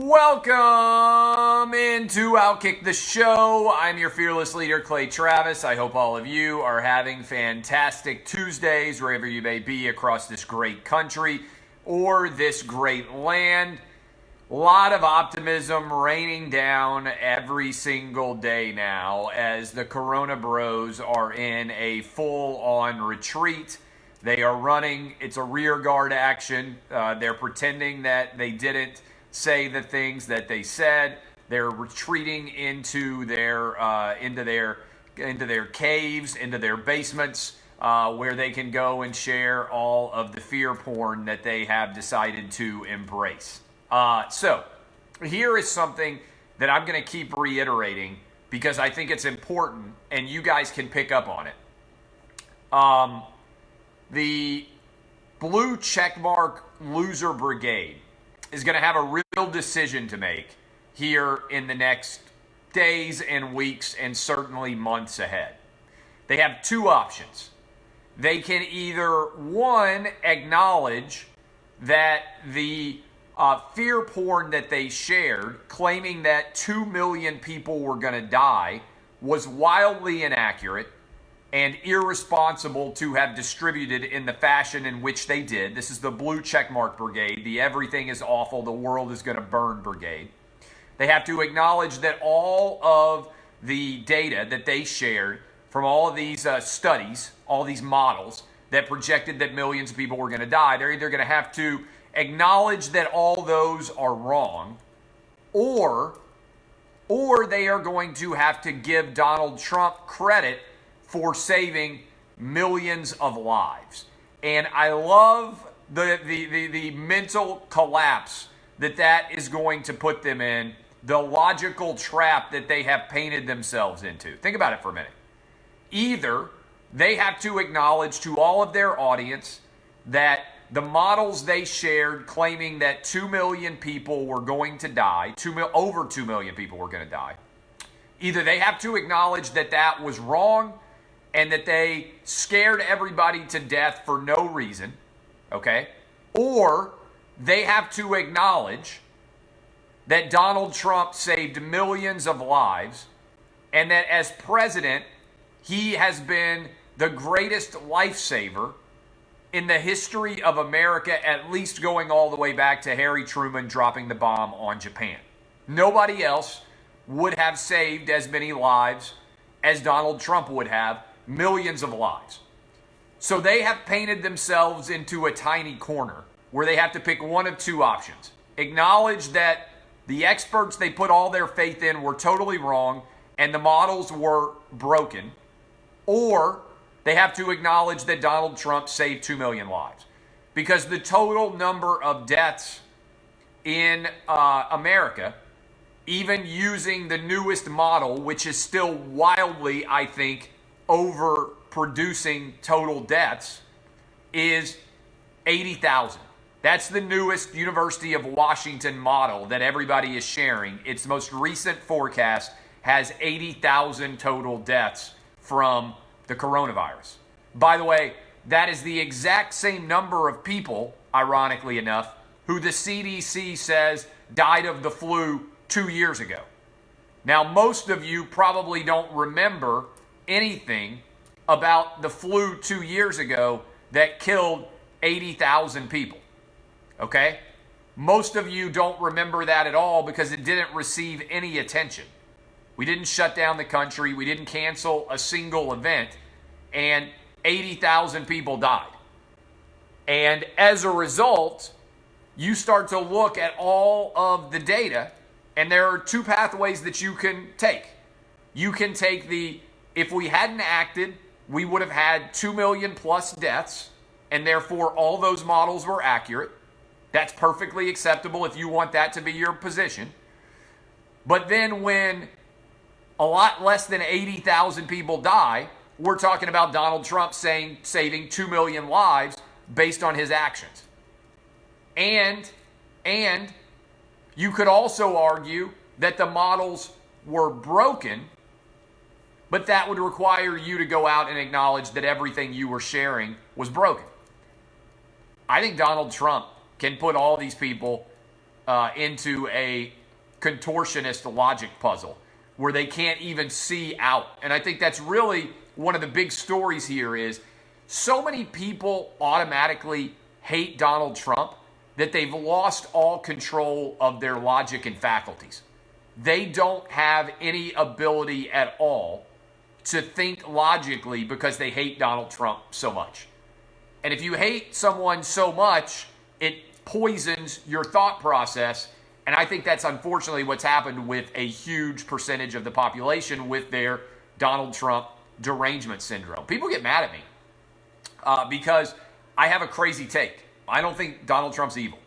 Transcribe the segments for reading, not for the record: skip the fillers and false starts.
Welcome into Outkick the Show. I'm your fearless leader, Clay Travis. I hope all of you are having fantastic Tuesdays wherever you may be across this great country or this great land. A lot of optimism raining down every single day now as the Corona Bros are in a full-on retreat. They are running, it's a rear guard action. They're pretending that they didn't say the things that they said. They're retreating into their caves, into their basements, where they can go and share all of the fear porn that they have decided to embrace. So here is something that I'm going to keep reiterating because I think it's important and you guys can pick up on it. The blue checkmark loser brigade is going to have a real decision to make here in the next days and weeks and certainly months ahead. They have two options. They can either, one, acknowledge that the fear porn that they shared, claiming that 2 million people were going to die, was wildly inaccurate and irresponsible to have distributed in the fashion in which they did. This is the blue checkmark brigade, the everything is awful, the world is going to burn brigade. They have to acknowledge that all of the data that they shared from all of these studies, all these models that projected that millions of people were going to die, they're either going to have to acknowledge that all those are wrong, or they are going to have to give Donald Trump credit for saving millions of lives. And I love the mental collapse that is going to put them in, the logical trap that they have painted themselves into. Think about it for a minute. Either they have to acknowledge to all of their audience that the models they shared claiming that 2 million people were going to die, over 2 million people were going to die, either they have to acknowledge that that was wrong and that they scared everybody to death for no reason, okay? Or they have to acknowledge that Donald Trump saved millions of lives and that as president, he has been the greatest lifesaver in the history of America, at least going all the way back to Harry Truman dropping the bomb on Japan. Nobody else would have saved as many lives as Donald Trump would have, millions of lives. So they have painted themselves into a tiny corner where they have to pick one of two options. Acknowledge that the experts they put all their faith in were totally wrong and the models were broken, or they have to acknowledge that Donald Trump saved 2 million lives. Because the total number of deaths in America, even using the newest model, which is still wildly, I think, overproducing total deaths, is 80,000. That's the newest University of Washington model that everybody is sharing. Its most recent forecast has 80,000 total deaths from the coronavirus. By the way, that is the exact same number of people, ironically enough, who the CDC says died of the flu 2 years ago. Now, most of you probably don't remember anything about the flu 2 years ago that killed 80,000 people. Okay? Most of you don't remember that at all because it didn't receive any attention. We didn't shut down the country. We didn't cancel a single event. And 80,000 people died. And as a result, you start to look at all of the data, and there are two pathways that you can take. You can take if we hadn't acted, we would have had 2 million plus deaths, and therefore all those models were accurate. That's perfectly acceptable if you want that to be your position. But then when a lot less than 80,000 people die, we're talking about Donald Trump saving 2 million lives based on his actions. And you could also argue that the models were broken, but that would require you to go out and acknowledge that everything you were sharing was broken. I think Donald Trump can put all these people into a contortionist logic puzzle where they can't even see out. And I think that's really one of the big stories here is so many people automatically hate Donald Trump that they've lost all control of their logic and faculties. They don't have any ability at all to think logically because they hate Donald Trump so much. And if you hate someone so much, it poisons your thought process. And I think that's unfortunately what's happened with a huge percentage of the population with their Donald Trump derangement syndrome. People get mad at me because I have a crazy take. I don't think Donald Trump's evil.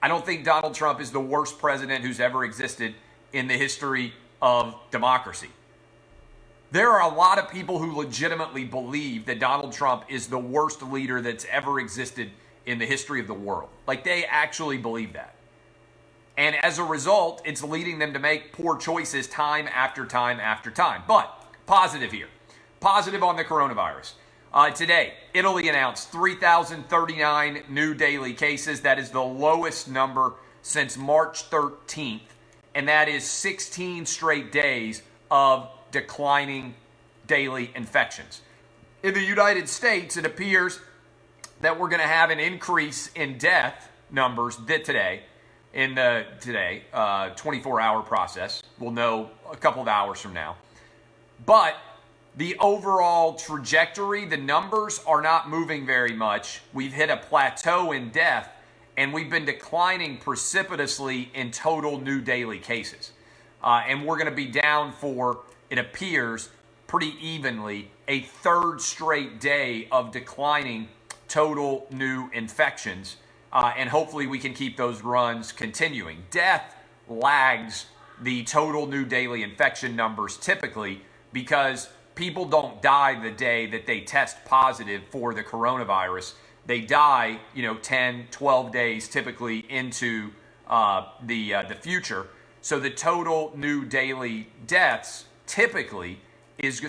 I don't think Donald Trump is the worst president who's ever existed in the history of democracy. There are a lot of people who legitimately believe that Donald Trump is the worst leader that's ever existed in the history of the world. Like, they actually believe that. And as a result, it's leading them to make poor choices time after time after time. But positive here. Positive on the coronavirus. Today, Italy announced 3,039 new daily cases. That is the lowest number since March 13th. And that is 16 straight days of declining daily infections. In the United States, it appears that we're going to have an increase in death numbers today, in the 24-hour process. We'll know a couple of hours from now. But the overall trajectory, the numbers are not moving very much. We've hit a plateau in death, and we've been declining precipitously in total new daily cases. And we're going to be down for, it appears, pretty evenly, a third straight day of declining total new infections. And hopefully we can keep those runs continuing. Death lags the total new daily infection numbers typically because people don't die the day that they test positive for the coronavirus. They die, 10, 12 days typically into the future. So the total new daily deaths typically is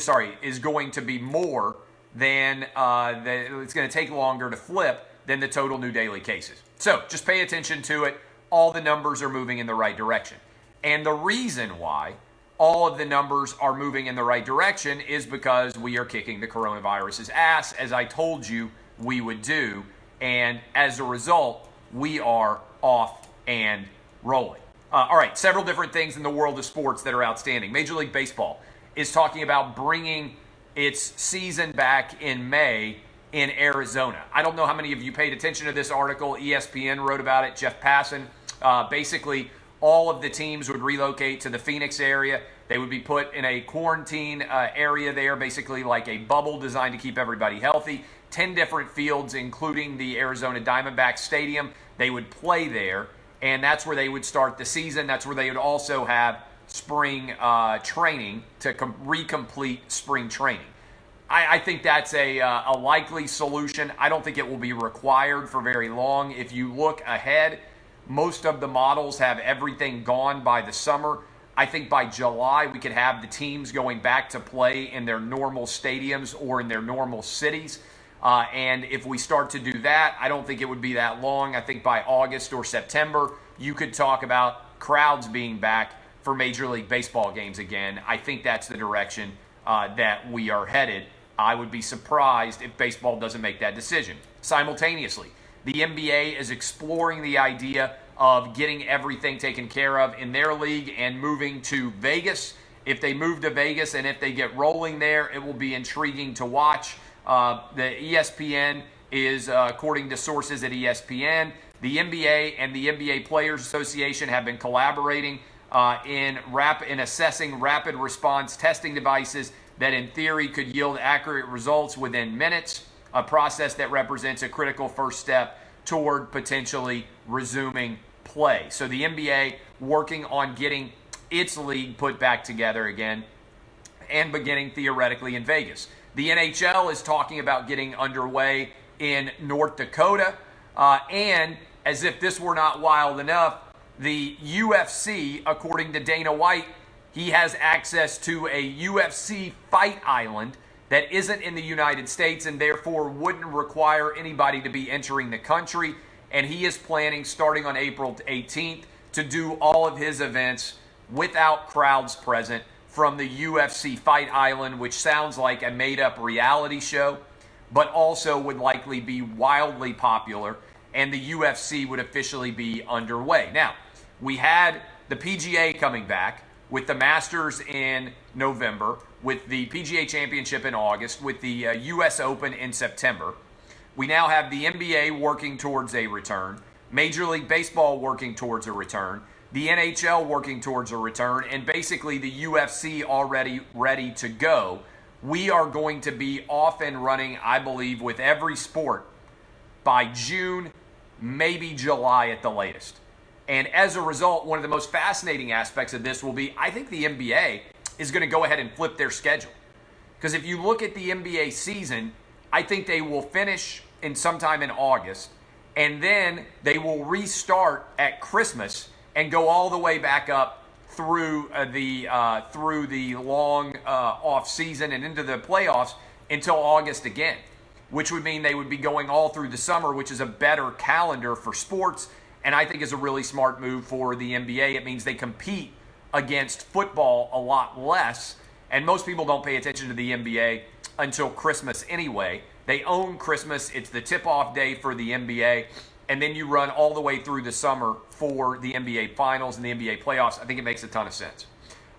going to be more than, it's going to take longer to flip than the total new daily cases. So just pay attention to it. All the numbers are moving in the right direction. And the reason why all of the numbers are moving in the right direction is because we are kicking the coronavirus's ass, as I told you we would do. And as a result, we are off and rolling. All right, several different things in the world of sports that are outstanding. Major League Baseball is talking about bringing its season back in May in Arizona. I don't know how many of you paid attention to this article. ESPN wrote about it. Jeff Passan. Basically, all of the teams would relocate to the Phoenix area. They would be put in a quarantine area there, basically like a bubble designed to keep everybody healthy. 10 different fields, including the Arizona Diamondbacks Stadium. They would play there, and that's where they would start the season. That's where they would also have spring training to recomplete spring training. I think that's a likely solution. I don't think it will be required for very long. If you look ahead, most of the models have everything gone by the summer. I think by July we could have the teams going back to play in their normal stadiums or in their normal cities. And if we start to do that, I don't think it would be that long. I think by August or September, you could talk about crowds being back for Major League Baseball games again. I think that's the direction that we are headed. I would be surprised if baseball doesn't make that decision. Simultaneously, the NBA is exploring the idea of getting everything taken care of in their league and moving to Vegas. If they move to Vegas and if they get rolling there, it will be intriguing to watch. The ESPN is, according to sources at ESPN, the NBA and the NBA Players Association have been collaborating in assessing rapid response testing devices that in theory could yield accurate results within minutes, a process that represents a critical first step toward potentially resuming play. So the NBA working on getting its league put back together again and beginning theoretically in Vegas. The NHL is talking about getting underway in North Dakota. And as if this were not wild enough, the UFC, according to Dana White, he has access to a UFC Fight Island that isn't in the United States and therefore wouldn't require anybody to be entering the country. And he is planning, starting on April 18th, to do all of his events without crowds present from the UFC Fight Island, which sounds like a made-up reality show, but also would likely be wildly popular, and the UFC would officially be underway. Now, we had the PGA coming back with the Masters in November, with the PGA Championship in August, with the US Open in September. We now have the NBA working towards a return, Major League Baseball working towards a return, the NHL working towards a return, and basically the UFC already ready to go. We are going to be off and running, I believe, with every sport by June, maybe July at the latest. And as a result, one of the most fascinating aspects of this will be, I think the NBA is going to go ahead and flip their schedule. Because if you look at the NBA season, I think they will finish in sometime in August, and then they will restart at Christmas and go all the way back up through the long off season and into the playoffs until August again, which would mean they would be going all through the summer, which is a better calendar for sports, and I think is a really smart move for the NBA. It means they compete against football a lot less, and most people don't pay attention to the NBA until Christmas anyway. They own Christmas. It's the tip-off day for the NBA, and then you run all the way through the summer for the NBA Finals and the NBA playoffs. I think it makes a ton of sense.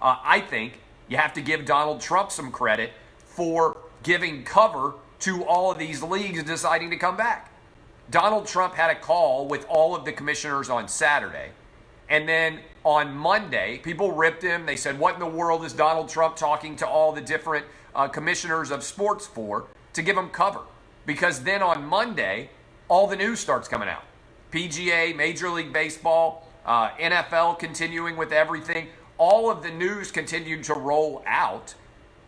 I think you have to give Donald Trump some credit for giving cover to all of these leagues deciding to come back. Donald Trump had a call with all of the commissioners on Saturday, and then on Monday, people ripped him. They said, what in the world is Donald Trump talking to all the different commissioners of sports for? To give them cover. Because then on Monday, all the news starts coming out. PGA, Major League Baseball, NFL continuing with everything. All of the news continued to roll out,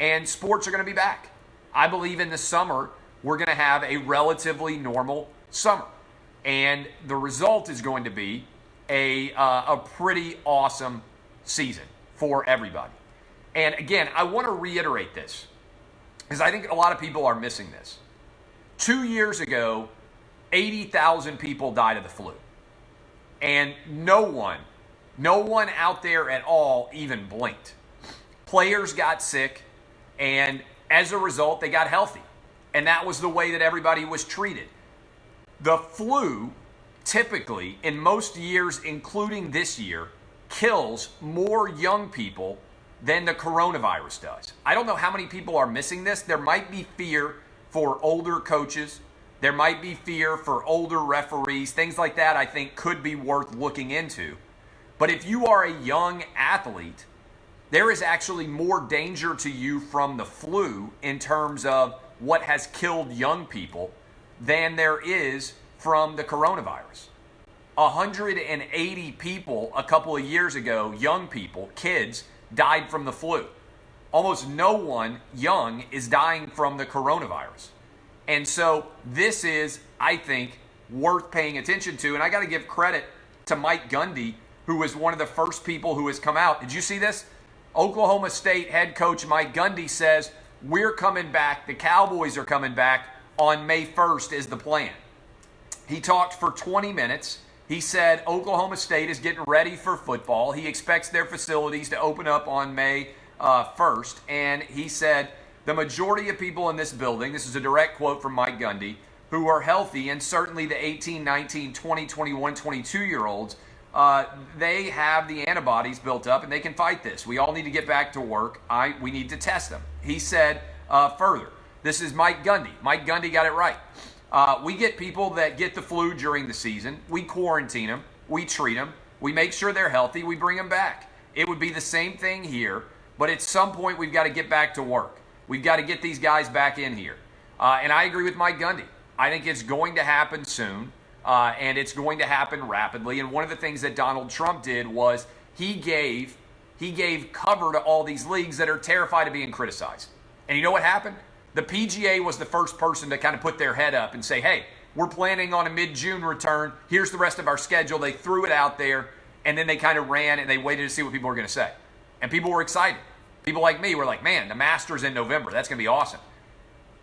and sports are going to be back. I believe in the summer, we're going to have a relatively normal summer. And the result is going to be a pretty awesome season for everybody. And again, I want to reiterate this, because I think a lot of people are missing this. 2 years ago, 80,000 people died of the flu. And no one out there at all even blinked. Players got sick, and as a result, they got healthy. And that was the way that everybody was treated. The flu, typically, in most years, including this year, kills more young people than the coronavirus does. I don't know how many people are missing this. There might be fear for older coaches. There might be fear for older referees. Things like that, I think, could be worth looking into. But if you are a young athlete, there is actually more danger to you from the flu in terms of what has killed young people than there is from the coronavirus. 180 people a couple of years ago, young people, kids, died from the flu. Almost no one young is dying from the coronavirus. And so this is, I think, worth paying attention to. And I got to give credit to Mike Gundy, who was one of the first people who has come out. Did you see this? Oklahoma State head coach Mike Gundy says, we're coming back. The Cowboys are coming back on May 1st is the plan. He talked for 20 minutes. He said Oklahoma State is getting ready for football. He expects their facilities to open up on May 1st. And he said the majority of people in this building, this is a direct quote from Mike Gundy, who are healthy, and certainly the 18, 19, 20, 21, 22-year-olds, they have the antibodies built up and they can fight this. We all need to get back to work. We need to test them. He said further, this is Mike Gundy. Mike Gundy got it right. We get people that get the flu during the season. We quarantine them. We treat them. We make sure they're healthy. We bring them back. It would be the same thing here, but at some point we've got to get back to work. We've got to get these guys back in here. And I agree with Mike Gundy. I think it's going to happen soon, and it's going to happen rapidly. And one of the things that Donald Trump did was he gave cover to all these leagues that are terrified of being criticized. And you know what happened? The PGA was the first person to kind of put their head up and say, hey, we're planning on a mid-June return. Here's the rest of our schedule. They threw it out there, and then they kind of ran and they waited to see what people were going to say. And people were excited. People like me were like, man, the Masters in November. That's going to be awesome.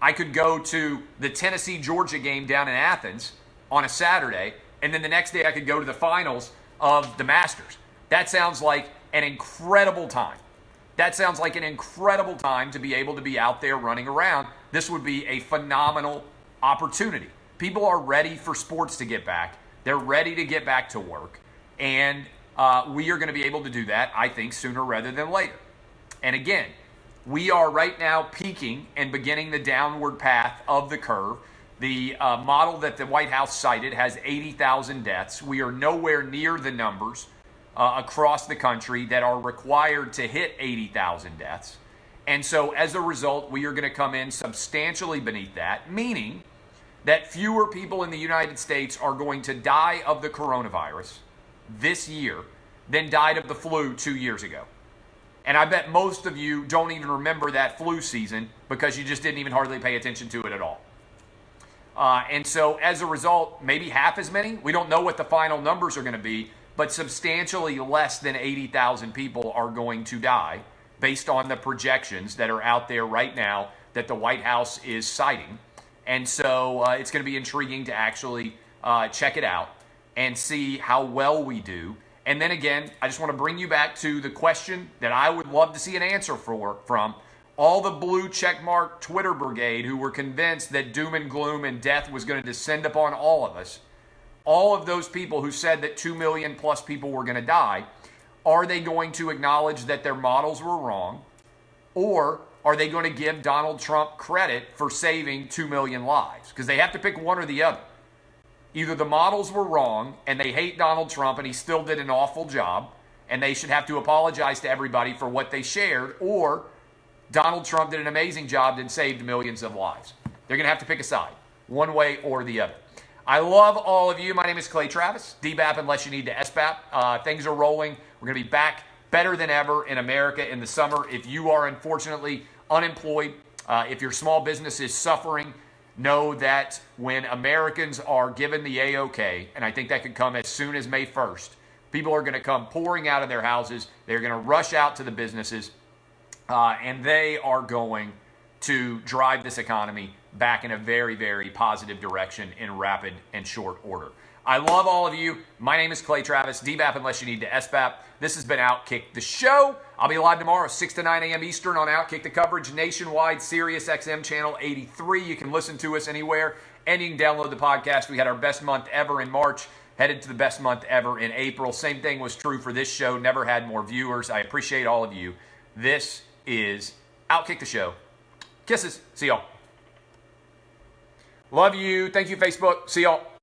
I could go to the Tennessee-Georgia game down in Athens on a Saturday, and then the next day I could go to the finals of the Masters. That sounds like an incredible time. That sounds like an incredible time to be able to be out there running around. This would be a phenomenal opportunity. People are ready for sports to get back. They're ready to get back to work. And we are going to be able to do that, I think, sooner rather than later. And again, we are right now peaking and beginning the downward path of the curve. The model that the White House cited has 80,000 deaths. We are nowhere near the numbers across the country that are required to hit 80,000 deaths. And so as a result, we are going to come in substantially beneath that, meaning that fewer people in the United States are going to die of the coronavirus this year than died of the flu 2 years ago. And I bet most of you don't even remember that flu season because you just didn't even hardly pay attention to it at all. And so as a result, maybe half as many. We don't know what the final numbers are going to be, but substantially less than 80,000 people are going to die based on the projections that are out there right now that the White House is citing. And so it's going to be intriguing to actually check it out and see how well we do. And then again, I just want to bring you back to the question that I would love to see an answer from all the blue checkmark Twitter brigade who were convinced that doom and gloom and death was going to descend upon all of us. All of those people who said that 2 million plus people were going to die, are they going to acknowledge that their models were wrong? Or are they going to give Donald Trump credit for saving 2 million lives? Because they have to pick one or the other. Either the models were wrong and they hate Donald Trump and he still did an awful job and they should have to apologize to everybody for what they shared, or Donald Trump did an amazing job and saved millions of lives. They're going to have to pick a side, one way or the other. I love all of you. My name is Clay Travis. DBAP unless you need to SBAP. Things are rolling. We're going to be back better than ever in America in the summer. If you are unfortunately unemployed, if your small business is suffering, know that when Americans are given the A-OK, and I think that could come as soon as May 1st, people are going to come pouring out of their houses. They're going to rush out to the businesses, and they are going to drive this economy back in a very, very positive direction in rapid and short order. I love all of you. My name is Clay Travis. DBAP unless you need to SBAP. This has been Outkick the Show. I'll be live tomorrow, 6 to 9 a.m. Eastern on Outkick the Coverage nationwide, Sirius XM channel 83. You can listen to us anywhere, and you can download the podcast. We had our best month ever in March, headed to the best month ever in April. Same thing was true for this show. Never had more viewers. I appreciate all of you. This is Outkick the Show. Kisses. See y'all. Love you. Thank you, Facebook. See y'all.